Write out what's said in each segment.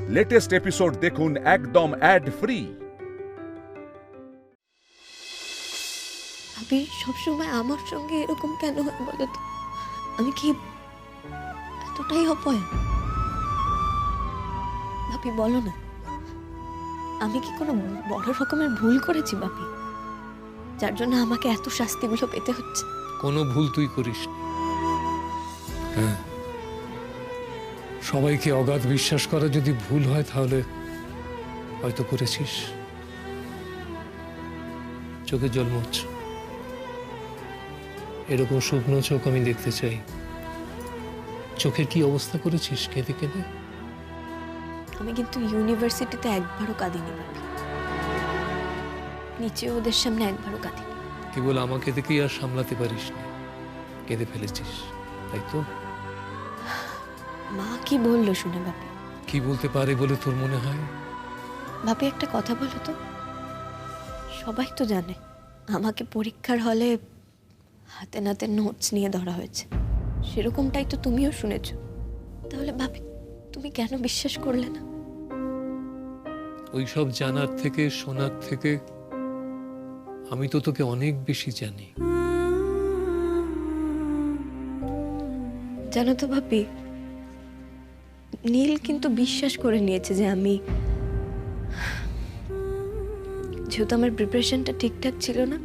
Latest episode দেখুন একদম add free. ভাবি সবসময় আমার সঙ্গে এরকম কেন হয় বলো তো? আমি কি এতটাই অপয়া? ভাবি বলো না, আমি কি কোনো বড় রকমের ভুল করেছি ভাবি, যার জন্য আমাকে এত শাস্তিগুলো পেতে হচ্ছে? কোনো ভুল তুই করিস। হ্যাঁ, সবাইকে অগাধ বিশ্বাস করা যদি ভুল হয় তাহলে হয়তো করেছিস। চোখে জল মুছ, এরকম শুকনো চোখ আমি দেখতে চাই। চোখের কি অবস্থা করেছিস কেঁদে কেঁদে? আমি কিন্তু ইউনিভার্সিটিতে একবারও কাঁদিনি ভাবি, নিচে ওদের সামনে একবারও কাঁদিনি। কেবল আমাকে দেখেই আর সামলাতে পারিস না, কেঁদে ফেলেছিস তাই তো? মা কি বললো শুনে ভাবি? কি বলতে পারে বলে তোর মনে হয়? ভাবি একটা কথা বলো তো, সবাই তো জানে আমাকে পরীক্ষার হলে হাতে নাতে নোটস নিয়ে ধরা হয়েছে, সেরকমটাই তো তুমিও শুনেছ। তাহলে ভাবি তুমি কেন বিশ্বাস করলে না? ওইসব জানার থেকে শোনার থেকে আমি তো তোকে অনেক বেশি জানি। জানো তো ভাবি, নীল কিন্তু বিশ্বাস করে নিয়েছে যে আমি, যেহেতু আমার প্রিপারেশনটা ঠিকঠাক ছিল না,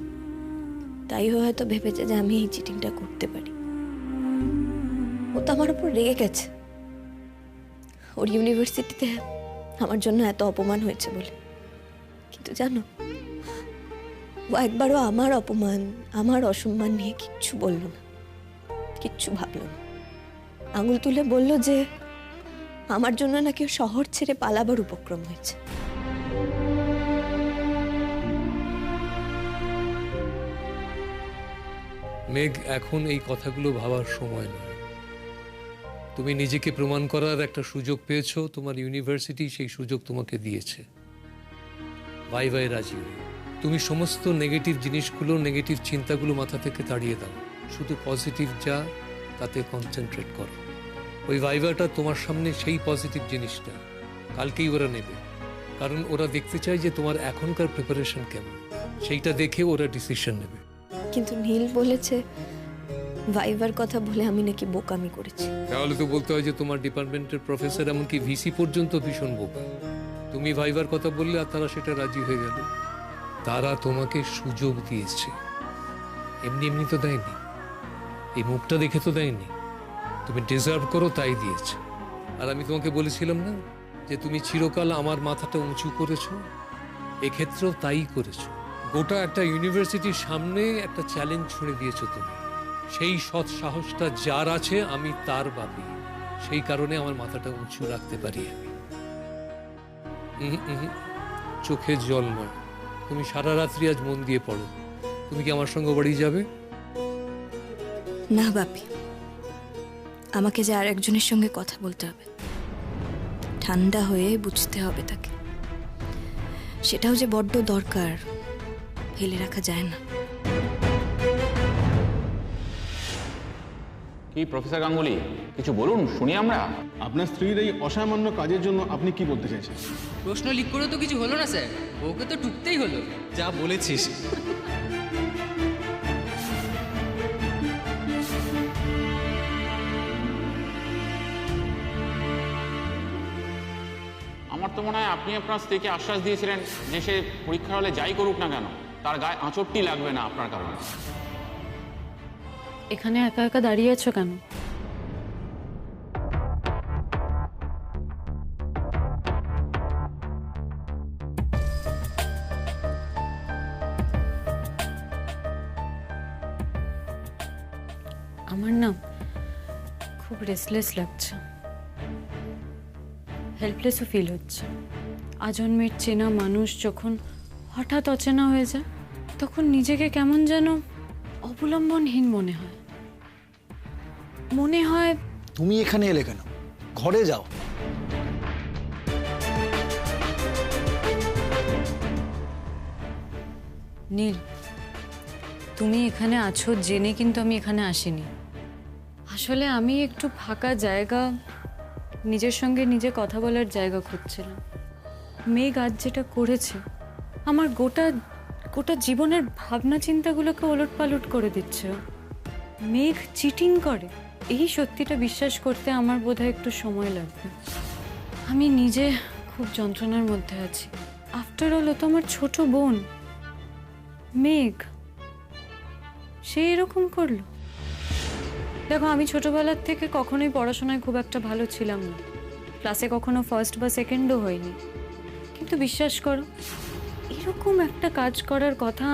তাই হয়তো ভেবেছে যে আমি এই চিটিংটা করতে পারি। ও তো আমার উপর রেগে গেছে, ওর ইউনিভার্সিটিতে আমার জন্য এত অপমান হয়েছে বলে। কিন্তু জানো, ও একবারও আমার অপমান, আমার অসম্মান নিয়ে কিচ্ছু বলল না, কিচ্ছু ভাবল না। আঙুল তুলে বলল যে আমার জন্য নাকি ও শহর ছেড়ে পালাবার উপক্রম হয়েছে। মেঘ, এখন এই কথাগুলো ভাবার সময় নয়। তুমি নিজেকে প্রমাণ করার একটা সুযোগ পেয়েছো, তোমার ইউনিভার্সিটি সেই সুযোগ তোমাকে দিয়েছে। ভাই রাজি হয়ে তুমি সমস্ত নেগেটিভ জিনিসগুলো, নেগেটিভ চিন্তাগুলো মাথা থেকে তাড়িয়ে দাও, শুধু পজিটিভ যা তাতে কনসেন্ট্রেট করো। ওই ভাইভাটা তোমার সামনে সেই পজিটিভ জিনিসটা কালকেই ওরা নেবে, কারণ ওরা দেখতে চায় যে তোমার এখনকার প্রিপারেশন কেমন, সেইটা দেখে ওরা ডিসিশন নেবে। কিন্তু নীল বলেছে ভাইভার কথা বলে আমি নাকি বোকামি করেছি। তাহলে তো বলতে হয় যে তোমার ডিপার্টমেন্টের প্রফেসর, এমনকি ভিসি পর্যন্ত ভীষণ বোকা। তুমি ভাইভার কথা বললে আর তারা সেটা রাজি হয়ে গেল। তারা তোমাকে সুযোগ দিয়েছে, এমনি এমনি তো দেয়নি, এই মুখটা দেখে তো দেয়নি। তুমি ডিজার্ভ করো তাই দিয়েছে। আর আমি তোমাকে বলেছিলাম না যে তুমি চিরকাল আমার মাথাটা উঁচু করেছো, এক্ষেত্রেও তাই করেছো। গোটা একটা ইউনিভার্সিটির সামনে একটা চ্যালেঞ্জ ছুঁড়ে দিয়েছো তুমি। সেই সৎ সাহসটা যার আছে আমি তার বাপি, সেই কারণে আমার মাথাটা উঁচু রাখতে পারি আমি। চোখে জল নয়, তুমি সারা রাত্রি আজ মন দিয়ে পড়ো। তুমি কি আমার সঙ্গে বাড়ি যাবে? না বাপি, আমাকে যে আর একজনের সঙ্গে কথা বলতে হবে, ঠান্ডা হয়ে বুঝতে হবে তাকে, সেটাও যে বড্ড দরকার, ফেলে রাখা যায় না। কি প্রফেসর গাঙ্গুলি, কিছু বলুন শুনি আমরা। আপনার স্ত্রীর এই অসামান্য কাজের জন্য আপনি কি বলতে চাইছেন? প্রশ্ন লিক করে তো কিছু হলো না স্যার, ওকে তো টুকতেই হলো। যা বলেছিস। আমার তো মনে হয় আপনি আপনার স্ত্রীকে আশ্বাস দিয়েছিলেন যে সে পরীক্ষার হলে যাই করুক না কেন তার গায়ে আঁচড়টি লাগবে না আপনার কারণে। এখানে একা একা দাঁড়িয়ে আছো কেন? আমার না খুব রেস্টলেস লাগছে, হেল্পলেসও ফিল হচ্ছে। আজন্মের চেনা মানুষ যখন হঠাৎ অচেনা হয়ে যায়, তখন নিজেকে কেমন যেন অবলম্বনহীন মনে হয়। মনে হয় তুমি এখানে এলে কেন? ঘরে যাও। নীল, তুমি এখানে আছো জেনে কিন্তু আমি এখানে আসিনি। আসলে আমি একটু ফাঁকা জায়গা নিজের সঙ্গে নিজে কথা বলার জায়গা খুঁজছিলাম। মেঘ আজ যেটা করেছে আমার গোটা গোটা জীবনের ভাবনা চিন্তাগুলোকে ওলটপালট করে দিচ্ছে ও। মেঘ চিটিং করে, এই সত্যিটা বিশ্বাস করতে আমার বোধহয় একটু সময় লাগবে। আমি নিজে খুব যন্ত্রণার মধ্যে আছি। আফটার অল ও তো আমার ছোট বোন। মেঘ সে এরকম করলো। দেখো, আমি ছোটবেলার থেকে কখনোই পড়াশোনায় খুব একটা ভালো ছিলাম না, ক্লাসে কখনো ফার্স্ট বা সেকেন্ডও হয়নি, কিন্তু বিশ্বাস করো এরকম একটা কাজ করার কথা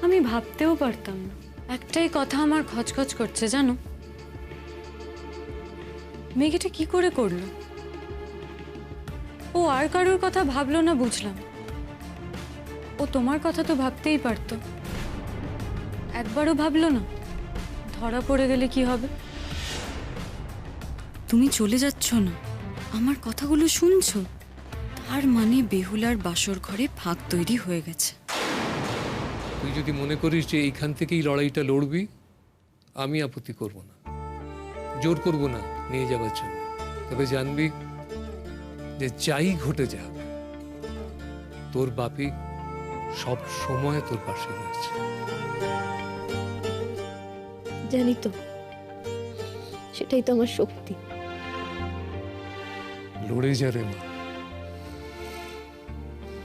আমি ভাবতেও পারতাম না। একটাই কথা আমার খচখচ করছে জানো, মেঘ এটা কি করে করলো? ও আর কারোর কথা ভাবলো না বুঝলাম, ও তোমার কথা তো ভাবতেই পারতো, একবারও ভাবলো না। ধরা পড়ে গেলে কি হবে? তুমি চলে যাচ্ছ না, আমার কথাগুলো শুনছো, তার মানে বেহুলার বাসর ঘরে ফাঁক তৈরি হয়ে গেছে। তুই যদি মনে করিস যে এইখান থেকেই লড়াইটা লড়বি, আমি আপত্তি করব না, জোর করব না নিয়ে যাবার জন্য। তবে জানবি যে যাই ঘটে যাক, তোর বাপি সব সময় তোর পাশে রয়েছে। জানি তো, সেটাই তো আমার শক্তি। লড়ে যা রে মা,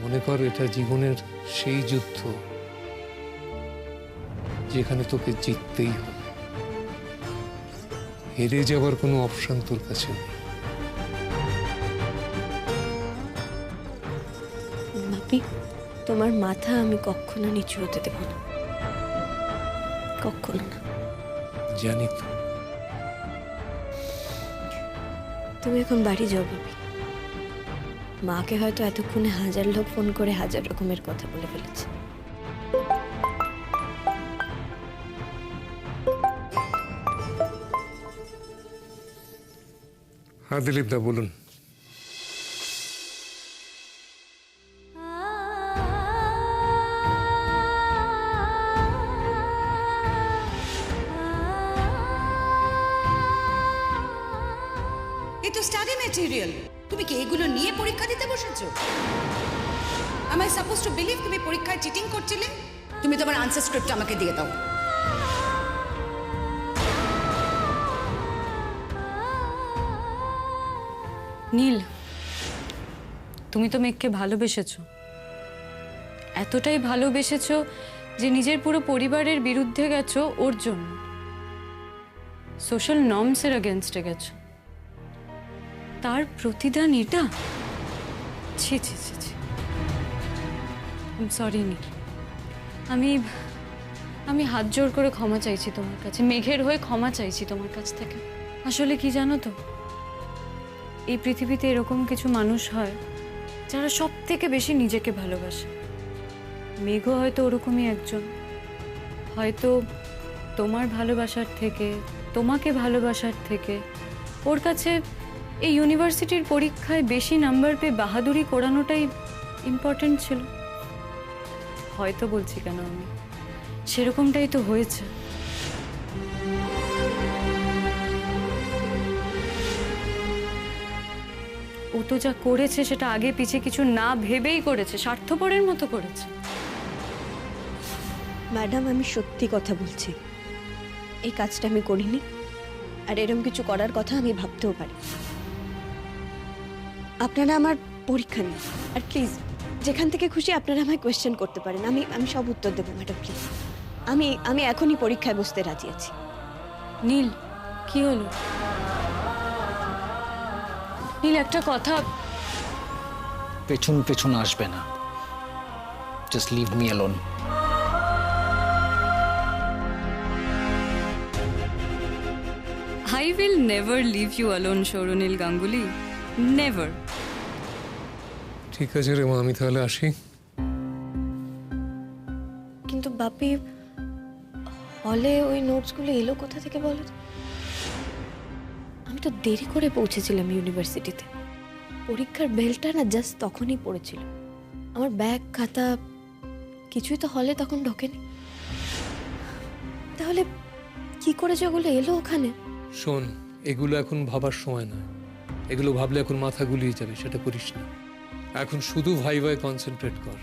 মনে কর এটা জীবনের সেই যুদ্ধ যেখানে তোকে জিততেই হবে, হেরে যাবার কোনো অপশন তোর কাছে নেই। বাপি, তোমার মাথা আমি কখনো নিচু হতে দেব না, কখনো না। জানি তো। তুমি এখন বাড়ি যাও বাপি। মাকে হয়তো এতক্ষণে 1000 লোক ফোন করে 1000 রকমের কথা বলে ফেলেছে। হ্যাঁ দিলীপ দা, বলুন। এ তো স্টাডি ম্যাটেরিয়াল, তুমি কি এগুলো নিয়ে পরীক্ষা দিতে বসেছো? Am I supposed to believe তুমি পরীক্ষায় চিটিং করছিলে? তুমি তোমার আনসার স্ক্রিপ্ট আমাকে দিয়ে দাও। নীল, তুমি তো মেঘকে ভালোবেসেছো, এতটাই ভালোবেসেছো যে নিজের পুরো পরিবারের বিরুদ্ধে গেছো ওর জন্য, সোশ্যাল নর্মসের এগেনস্টে গেছো। তার প্রতিদান এটা? ছি ছি ছি ছি। সরি নীল, আমি হাত জোর করে ক্ষমা চাইছি তোমার কাছে, মেঘের হয়ে ক্ষমা চাইছি তোমার কাছ থেকে। আসলে কি জানো তো, এই পৃথিবীতে এরকম কিছু মানুষ হয় যারা সব থেকে বেশি নিজেকে ভালোবাসে। মেঘও হয়তো ওরকমই একজন। হয়তো তোমার ভালোবাসার থেকে, তোমাকে ভালোবাসার থেকে ওর কাছে এই ইউনিভার্সিটির পরীক্ষায় বেশি নাম্বার পেয়ে বাহাদুরি করানোটাই ইম্পর্টেন্ট ছিল। হয়তো বলছি কেন, আমি সেরকমটাই তো হয়েছে। ও তো যা করেছে সেটা আগে পিছে কিছু না ভেবেই করেছে, স্বার্থপরের মতো করেছে। ম্যাডাম, আমি সত্যি কথা বলছি, এই কাজটা আমি করিনি, আর এরকম কিছু করার কথা আমি ভাবতেও পারি। আপনারা আমার পরীক্ষা নিন, আর প্লিজ যেখান থেকে খুশি আপনারা আমায় কোয়েশ্চেন করতে পারেন, আমি সব উত্তর দেবো ম্যাডাম, প্লিজ। আমি এখনই পরীক্ষায় বসতে রাজি আছি। নীল, কি হলো? নীল, একটা কথা। পেছন পেছন আসবে না, just leave me alone. I will never leave you alone, Shoronil Ganguly. Never. ঠিক আছে রে মা, আমি তাহলে আসি। কিন্তু বাপি, হলে ওই নোটসগুলো এলো কোথা থেকে বলো তো? আমি তো দেরি করে পৌঁছেছিলাম ইউনিভার্সিটিতে, পরীক্ষার বেলটা না জাস্ট তখনই পড়েছিল। আমার ব্যাগ খাতা কিছুই তো হলে তখন ঢোকেনি। তাহলে কি করে যে ওগুলো এলো ওখানে? শোন, এগুলো এখন ভাবার সময় নয়, এগুলো ভাবলে এখন মাথা গুলিয়ে যাবে, সেটা করিস না। এখন শুধু ভাইভায় কনসেন্ট্রেট কর।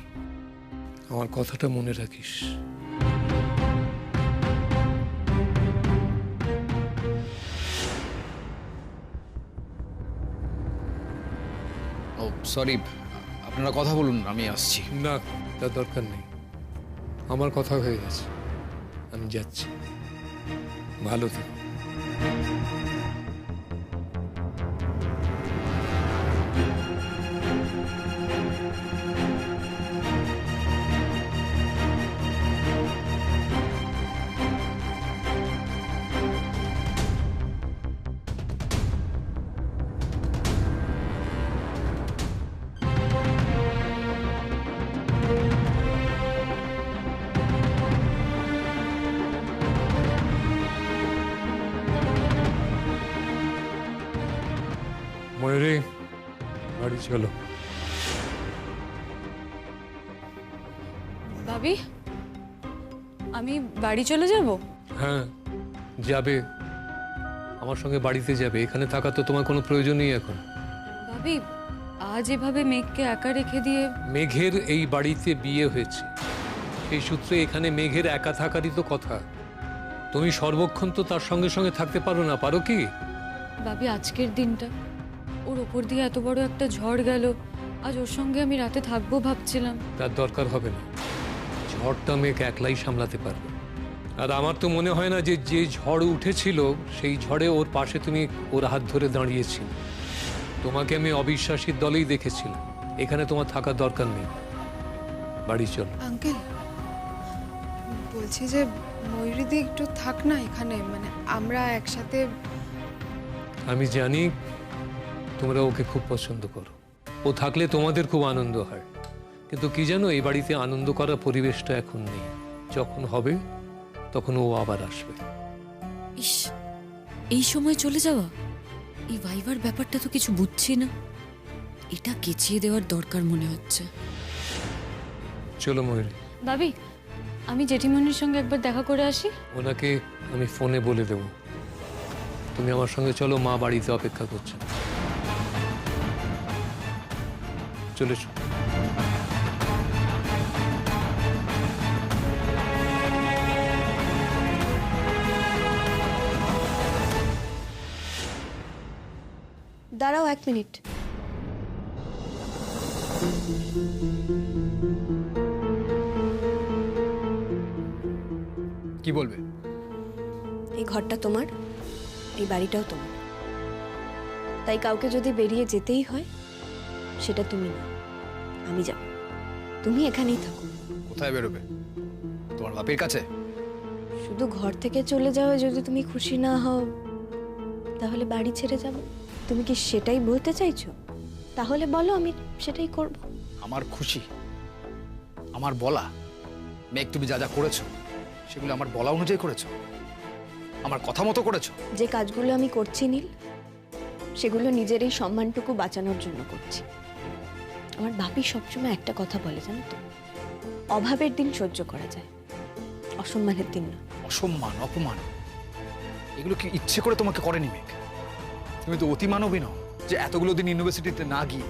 আমার কথাটা মনে রাখিস। ও সরি, আপনারা কথা বলুন, আমি আসছি। না, তার দরকার নেই। আমার কথা হয়ে গেছে, আমি যাচ্ছি। ভালো থেকো। ময়ূরী, বাড়ি চলো। ভাবি, আমি বাড়ি চলে যাব? হ্যাঁ, যাবে। আমার সঙ্গে বাড়িতে যাবে। এখানে থাকা তো তোমার কোনো প্রয়োজন নেই এখন। ভাবি, আজ এভাবে মেঘকে একা রেখে দিয়ে। মেঘের এই বাড়িতে বিয়ে হয়েছে, সেই সূত্রে এখানে মেঘের একা থাকারই তো কথা। তুমি সর্বক্ষণ তো তার সঙ্গে সঙ্গে থাকতে পারো না, পারো কি? ভাবি, আজকের দিনটা, ওর ওপর দিয়ে এত বড় একটা ঝড় গেল, আজ ওর সঙ্গে আমি রাতে থাকবো ভাবছিলাম। তার দরকার হবে না। ঝড়টা মেঘ একলাই সামলাতে পারবে। আর আমার তো মনে হয় না যে যে ঝড় উঠেছিল সেই ঝড়ে ওর পাশে তুমি ওর হাত ধরে দাঁড়িয়েছিল। তোমাকে আমি অবিশ্বাসীর দলেই দেখেছিলাম। এখানে তোমার থাকার দরকার নেই, বাড়ি চলো। আঙ্কেল, বলছি যে ময়ূরীদি একটু থাক না এখানে, মানে আমরা একসাথে। আমি জানি তোমরা ওকে খুব পছন্দ করো, ও থাকলে তোমাদের খুব আনন্দ হয়। কিন্তু কি জানো, এই বাড়িতে আনন্দ করার পরিবেশটা এখন নেই। যখন হবে তখন ও আবার আসবে। ইস, এই সময় চলে যাওয়া, এই ভাইবার ব্যাপারটা তো কিছু বুঝছি না। এটা কেচিয়ে দেওয়ার দরকার মনে হচ্ছে। চলো ময়ূরী। ভাবি, আমি জেঠিমনির সঙ্গে একবার দেখা করে আসি। ওনাকে আমি ফোনে বলে দেব। তুমি আমার সঙ্গে চলো, মা বাড়িতে অপেক্ষা করছে। চলে এসো। দাঁড়াও 1 মিনিট। কি বলবে? এই ঘরটা তোমার, এই বাড়িটাও তোমার। তাই কাউকে যদি বেরিয়ে যেতেই হয়, সেটা তুমি না, আমি যাব। তুমি এখানেই থাকো। কোথায় বেরোবে? তোমার বাপের কাছে? শুধু ঘর থেকে চলে যাওয়া যদি তুমি খুশি না হও, তাহলে বাড়ি ছেড়ে যাব? তুমি কি সেটাই বলতে চাইছো? তাহলে বলো, আমি সেটাই করব। আমার খুশি, আমার বলা। মেঘ, তুমি যা যা করেছো সেগুলো আমার বলা অনুযায়ী করেছো, আমার কথা মতো করেছো। যে কাজগুলো আমি করছি নীল, সেগুলো নিজের এই সম্মানটুকু বাঁচানোর জন্য করছি। আমার বাপি সবসময় একটা কথা বলে, জানো তো, অভাবের দিন সহ্য করা যায়, অসম্মানের দিন না। অসম্মান, অপমান, এগুলো কি ইচ্ছে করে তোমাকে করেনি মেঘ? তুমি তো অতিমানবী নও যে এতগুলো দিন ইউনিভার্সিটিতে না গিয়ে,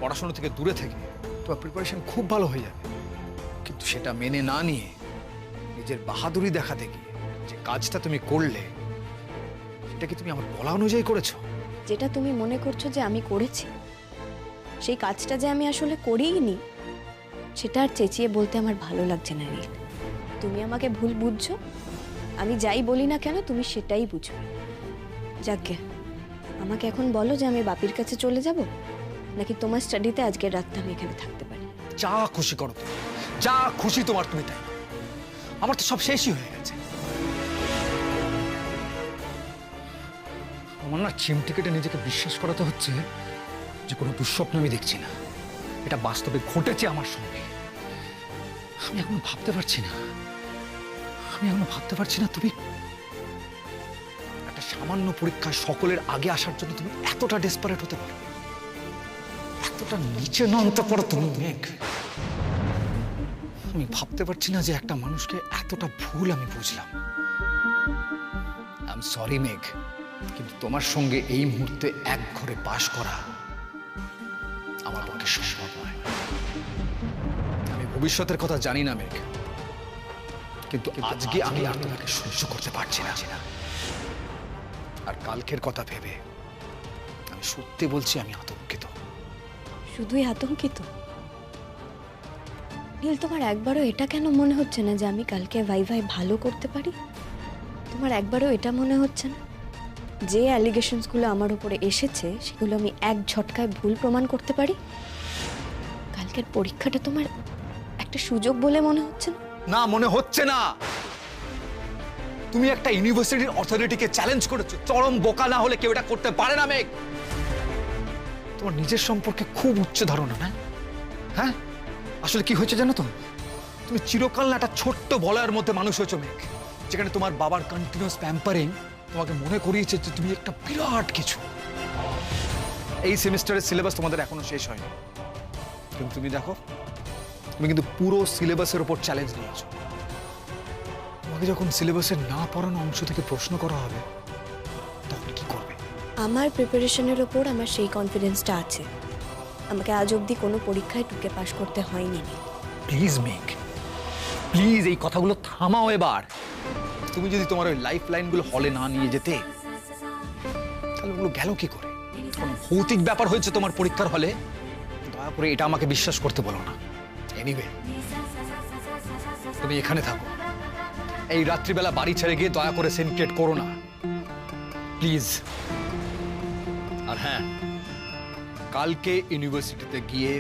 পড়াশোনা থেকে দূরে থেকে তোমার প্রিপারেশন খুব ভালো হয়ে যাবে। কিন্তু সেটা মেনে না নিয়ে নিজের বাহাদুরি দেখাতে গিয়ে যে কাজটা তুমি করলে, সেটা কি তুমি আমার বলা অনুযায়ী করেছো? যেটা তুমি মনে করছো যে আমি করেছি, সেই কাজটা যে আমি আসলে করিইনি, সেটা আর চেঁচিয়ে বলতে আমার ভালো লাগছে না নীল। তুমি আমাকে ভুল বুঝছো, আমি যাই বলি না কেন তুমি সেটাই বুঝো। যাকে আমাকে এখন বলো যে আমি বাপির কাছে চলে যাব, নাকি তোমার স্টাডিতে আজকের রাতটা আমি এখানে থাকতে পারি? যা খুশি করো তুমি, যা খুশি তোমার তুমি তাই। আমার তো সব শেষই হয়ে গেছে। আমার না চিমটি কেটে নিজেকে বিশ্বাস করাতে হচ্ছে যে কোনো দুঃস্বপ্ন আমি দেখছি না, এটা বাস্তবে ঘটেছে আমার সঙ্গে। আমি এখনো ভাবতে পারছি না, তুমি একটা সামান্য পরীক্ষায় সকলের আগে আসার জন্য তুমি এতটা ডেসপারেট হতে পারো, এতটা নিচে নামতে পারো তুমি মেঘ। আমি ভাবতে পারছি না যে একটা মানুষকে এতটা ভুল আমি বুঝলাম। আই এম সরি মেঘ, কিন্তু তোমার সঙ্গে এই মুহূর্তে এক ঘরে বাস করা আমার পক্ষে সম্ভব নয়। আমি ভবিষ্যতের কথা জানি না মেঘ, কিন্তু আজকে আমি আর তোমাকে সহ্য করতে পারছি না। আর কালকের কথা ভেবে আমি সত্যি বলছি, আমি আতঙ্কিত। শুধুই আতঙ্কিত? নীল, তোমার একবারও এটা কেন মনে হচ্ছে না যে আমি কালকে ভাইভাই ভালো করতে পারি? তোমার একবারও এটা মনে হচ্ছে না যে অ্যালিগেশনসগুলো আমার উপরে এসেছে সেগুলো আমি এক ঝটকায় ভুল প্রমাণ করতে পারি? কালকের পরীক্ষাটা তোমার একটা সুযোগ বলে মনে হচ্ছে না? না, মনে হচ্ছে না। তুমি একটা ইউনিভার্সিটির অথরিটিকে চ্যালেঞ্জ করেছো। চরম বোকা না হলে কেউ এটা করতে পারে না মেঘ। তোমার নিজের সম্পর্কে খুব উচ্চ ধারণা, না? হ্যাঁ, আসলে কি হয়েছে জানো তো? তুমি চিরকাল না একটা ছোট্ট বলয়ের মধ্যে মানুষ হয়েছো মেঘ, যেখানে তোমার বাবার কন্টিনিউয়াস প্যাম্পারিং তোমাকে মনে করিয়েছে যে তুমি একটা বিরাট কিছু। এই সেমিস্টারের সিলেবাস তোমাদের এখনো শেষ হয়নি, কিন্তু তুমি দেখো, তুমি কিন্তু পুরো সিলেবাসের উপর চ্যালেঞ্জ নিয়েছো। তোমাকে যখন সিলেবাসের না পড়ানো অংশ থেকে প্রশ্ন করা হবে, তখন কি করবে? আমার প্রিপারেশনের ওপর আমার সেই কনফিডেন্সটা আছে। আমাকে আজ অবধি কোনো পরীক্ষায় টুকে পাশ করতে হয়নি। প্লিজ মেঘ, প্লিজ এই কথাগুলো থামাও এবার। তুমি যদি তোমার ওই লাইফ লাইনগুলো হলে না নিয়ে যেতে, তাহলে ওগুলো গেল কি করে? কোনো ভৌতিক ব্যাপার হয়েছে তোমার পরীক্ষার হলে? দয়া করে এটা আমাকে বিশ্বাস করতে বলো না। এনিওয়ে, তুমি এখানে থাকো। এই রাত্রিবেলা বাড়ি ছেড়ে গিয়ে দয়া করে সিনক্রেট করো না, প্লিজ। আর হ্যাঁ, কালকে ইউনিভার্সিটিতে গিয়ে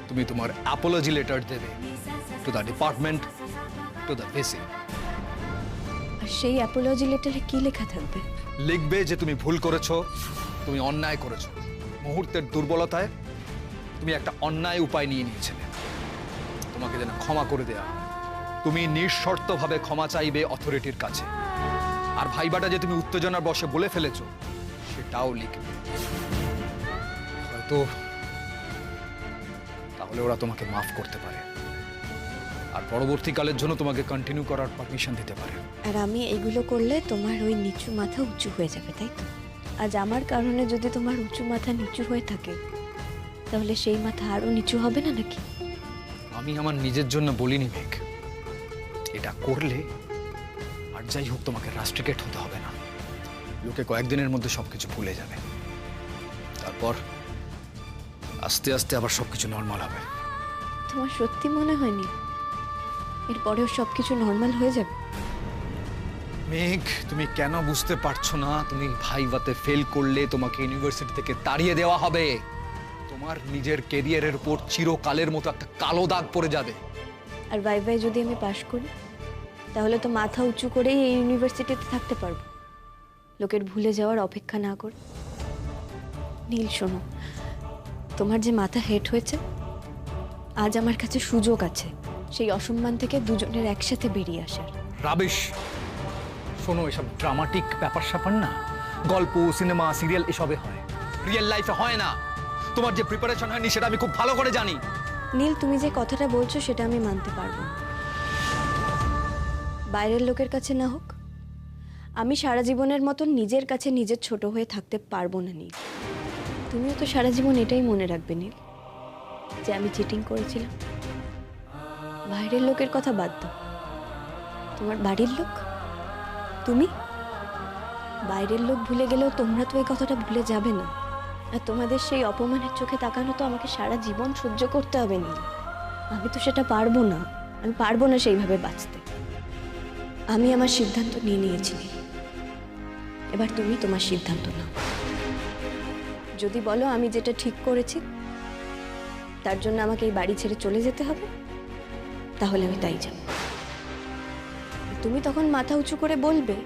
তুমি তোমার অ্যাপোলজি লেটার দেবে to the department, to the VC. আর সেই অ্যাপোলজি লেটারে কি লেখা থাকবে? লিখবে যে তুমি ভুল করেছো, তুমি অন্যায় করেছো। মুহূর্তের দুর্বলতায় তুমি একটা অন্যায় উপায় নিয়ে নিয়েছিলে, তোমাকে যেন ক্ষমা করে দেয়া। তুমি নিঃশর্তভাবে ক্ষমা চাইবে অথরিটির কাছে। আর ভাইবাটা যে তুমি উত্তেজনার বশে বলে ফেলেছো, সেটাও লিখবে। হয়তো তাহলে ওরা তোমাকে মাফ করতে পারে, আর পরবর্তীকালের জন্য তোমাকে কন্টিনিউ করার পারমিশন দিতে পারে। আর আমি এগুলো করলে তোমার ওই নিচু মাথা উঁচু হয়ে যাবে, তাই তো? আজ আমার কারণে যদি তোমার উঁচু মাথা নিচু হয়ে থাকে, তাহলে সেই মাথা আরো নিচু হবে না নাকি? আমি আমার নিজের জন্য বলিনি মেঘ। এটা করলে আর যাই হোক তোমাকে রাস্ট্রিকেট হতে হবে না। লোকে কয়েকদিনের মধ্যে সবকিছু ভুলে যাবে, তারপর আস্তে আস্তে আবার সবকিছু নর্মাল হবে। তোমার সত্যি মনে হয়নি এরপরেও সবকিছু নর্মাল হয়ে যাবে? মেঘ, তুমি কেন বুঝতে পারছো না? তুমি ভাইভাতে ফেল করলে তোমাকে ইউনিভার্সিটি থেকে তাড়িয়ে দেওয়া হবে। তোমার নিজের ক্যারিয়ারের উপর চিরকালের মতো একটা কালো দাগ পড়ে যাবে। আর ভাইভাই যদি আমি পাশ করি, তাহলে তো মাথা উঁচু করেই এই ইউনিভার্সিটিতে থাকতে পারবো, লোকের ভুলে যাওয়ার অপেক্ষা না করে। নীল, শোনো, তোমার যে মাথা হেট হয়েছে, আজ আমার কাছে সুযোগ আছে সেই অসম্মান থেকে দুজনের একসাথে বেরিয়ে আসার। রাবিশ! শোনো, এসব ড্রামাটিক ব্যাপার স্যাপার না, গল্প, সিনেমা, সিরিয়াল এসবে হয়, রিয়েল লাইফে হয় না। তোমার যে প্রিপারেশন হয়নি সেটা আমি খুব ভালো করে জানি। নীল, তুমি যে কথাটা বলছো সেটা আমি মানতে পারবো না। বাইরের লোকের কাছে না হোক, আমি সারা জীবনের মতন নিজের কাছে নিজের ছোট হয়ে থাকতে পারবো না নীল। তুমিও তো সারা জীবন এটাই মনে রাখবে নীল, যে আমি চিটিং করেছিলাম। বাইরের লোকের কথা বাদ দাও, তোমার বাড়ির লোক, তুমি, বাইরের লোক ভুলে গেলেও তোমরা তো এই কথাটা ভুলে যাবে না। আর তোমাদের সেই অপমানের চোখে তাকানো তো আমাকে সারা জীবন সহ্য করতে হবে নীল। আমি তো সেটা পারবো না, আমি পারবো না সেইভাবে বাঁচতে। আমি আমার সিদ্ধান্ত নিয়ে নিয়েছি নীল, এবার তুমি তোমার সিদ্ধান্ত নাও। যদি বলো আমি যেটা ঠিক করেছি তার জন্য আমাকে এই বাড়ি ছেড়ে চলে যেতে হবে, তাহলে আমি তাই যাব। তুমি তখন মাথা উঁচু করে বলবে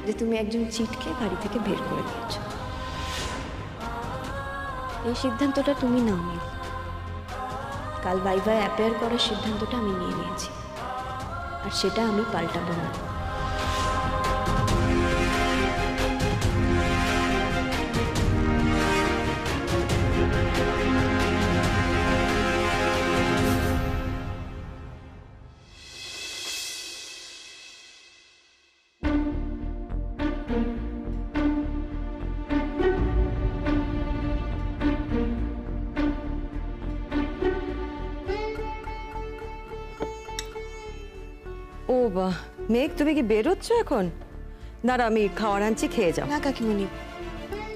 যে তুমি একজন চিটকে বাড়ি থেকে বের করে দিয়েছো। এই সিদ্ধান্তটা তুমি নাও নীল। কাল ভাইভায় অ্যাপেয়ার করার সিদ্ধান্তটা আমি নিয়ে নিয়েছি, আর সেটা আমি পাল্টাবো না। মেঘ, তুমি কি বেরোচ্ছ এখন? দাঁড়া, আমি খাওয়ার আনছি, খেয়ে যাও। না কাকিমণি,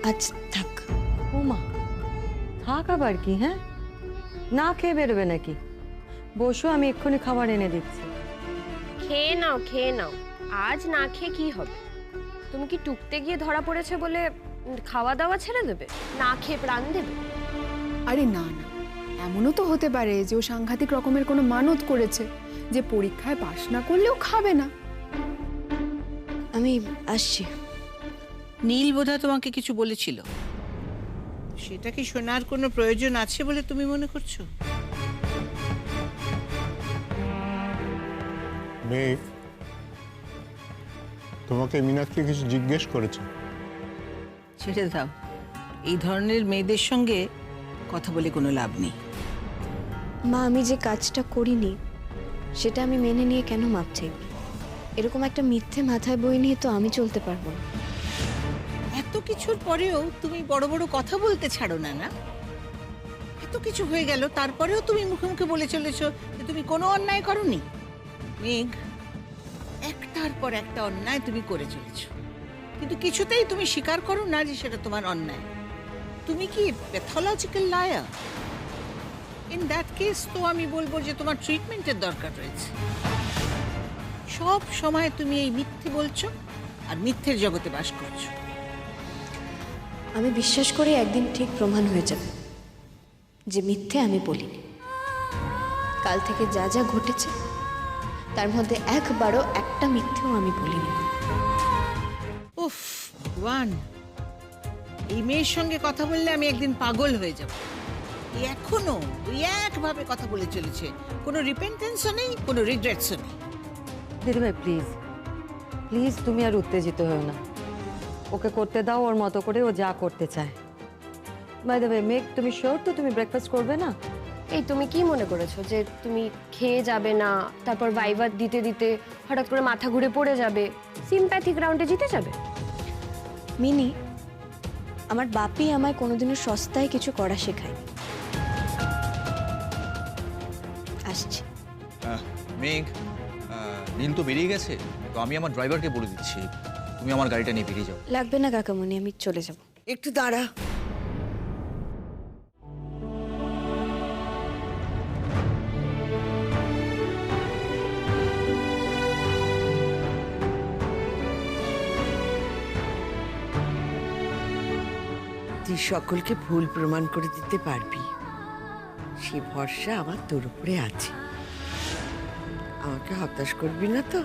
আজ থাক। ও মা, থাক আবার কি? হ্যাঁ, না খেয়ে বেরোবে নাকি? বসো, আমি এক্ষুনি খাবার এনে দিচ্ছি। খেয়ে নাও, খেয়ে নাও। আজ না খেয়ে কি হবে? তুমি কি টুকতে গিয়ে ধরা পড়েছে বলে খাওয়া দাওয়া ছেড়ে দেবে? না খেয়ে প্রাণ দেবে? আরে না না, এমনও তো হতে পারে যে ও সাংঘাতিক রকমের কোনো মানত করেছে যে পরীক্ষায় পাশ না করলেও খাবে না। আমি আসছি। নীল বোধহয় তোমাকে কিছু বলেছিল, সেটা কি শোনার কোনো প্রয়োজন আছে বলে তুমি মনে করছো? মেঘ, তোমাকে মীনাক্ষী কিছু জিজ্ঞেস করেছে? ছেড়ে দাও, এই ধরনের মেয়েদের সঙ্গে কথা বলে কোনো লাভ নেই। মা, আমি যে কাজটা করিনি সেটা আমি মেনে নিয়ে কেন মাপ চাইব? এরকম একটা মিথ্যে মাথায় বই নিয়ে তো আমি চলতে পারবো না। এত কিছুর পরেও তুমি বড় বড় কথা বলতে ছাড়ো না। না, এত কিছু হয়ে গেল তারপরেও তুমি মুখে মুখে বলে চলেছো যে তুমি কোনো অন্যায় করোনি। মেঘ, একটার পর একটা অন্যায় তুমি করে চলেছো, কিন্তু কিছুতেই তুমি স্বীকার করো না যে সেটা তোমার অন্যায়। তুমি কি pathological liar? In that case তো আমি বলবো যে তোমার ট্রিটমেন্টের দরকার রয়েছে। সব সময় তুমি এই মিথ্যে বলছো আর মিথ্যের জগতে বাস করছো। আমি বিশ্বাস করি একদিন ঠিক প্রমাণ হয়ে যাবে যে মিথ্যে আমি বলিনি। কাল থেকে যা যা ঘটেছে তার মধ্যে একবারও একটা মিথ্যেও আমি বলিনি। উফ ভগবান, এই মেয়ের সঙ্গে কথা বললে আমি একদিন পাগল হয়ে যাব। এখনো ওই একভাবে কথা বলে চলেছে, কোনো রিপেন্টেন্সও নেই, কোনো রিগ্রেটসও নেই। দিদিভাই প্লিজ প্লিজ, তুমি আর উত্তেজিত হও না। ওকে করতে দাও ওর মতো করে, ও যা করতে চায়। বাই দ্য ওয়ে মেঘ, তুমি শিওর তো তুমি ব্রেকফাস্ট করবে না? এই তুমি কি মনে করেছো যে তুমি খেয়ে যাবে না, তারপর ভাইভা দিতে দিতে হঠাৎ করে মাথা ঘুরে পড়ে যাবে, সিম্প্যাথিক রাউন্ডে জিতে যাবে? মিনি, আমার বাপি আমায় কোনোদিনও সস্তায় কিছু করা শেখায়নি। আসছি। মেঘ, নীল তো বেরিয়ে গেছে, তো আমি আমার ড্রাইভারকে বলে দিচ্ছি তুমি আমার গাড়িটা নিয়ে বেরিয়ে যাও। লাগবে না কাকামণি, আমি চলে যাব। একটু দাঁড়া। তুই সকলকে ভুল প্রমাণ করে দিতে পারবি, সে ভরসা আমার তোর উপরে আছে। আমাকে হতাশ করবি না তো?